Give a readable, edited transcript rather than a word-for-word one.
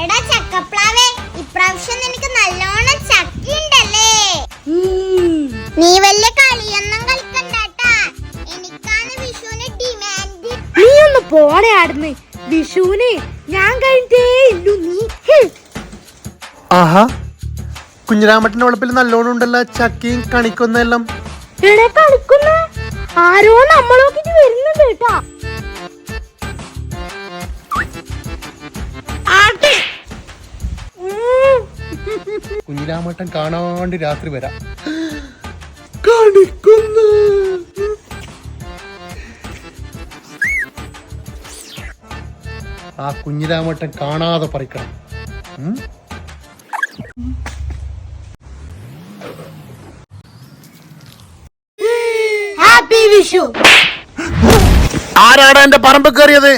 എടാ ചക്കപ്ലാവേ, ഇപ്രാവശ്യം നിനക്ക് നല്ലോണം ചക്കയുണ്ടല്ലേ. നീ വലിയ കളിയൊന്നും കളിക്കണ്ടാട്ടാ. എനിക്കാണ് വിഷുവിന് ഡിമാൻഡ്. നീ ഒന്ന് പോടെ ആടുന്ന്. വിഷുവിന് ഞാൻ കഴിഞ്ഞേ ഇല്ലു നീ. ആഹാ, കുഞ്ഞിരാമട്ടന്റെ വളപ്പിൽ നല്ലോണം ഉണ്ടല്ലോ ചക്കയും കണിക്കൊന്നെല്ലാം. എടാ കളിക്കുന്ന ആരോ നമ്മളോക്കിട്ട് വരുന്നുണ്ട് കേട്ടാ. കുഞ്ഞിരാമട്ടൻ കാണാണ്ട് രാത്രി വരാം. ആ കുഞ്ഞിരാമട്ടൻ കാണാതെ പറിക്കണം. ഹാപ്പി വിഷു. ആരാടാ എന്റെ പറമ്പ് കയറിയത്?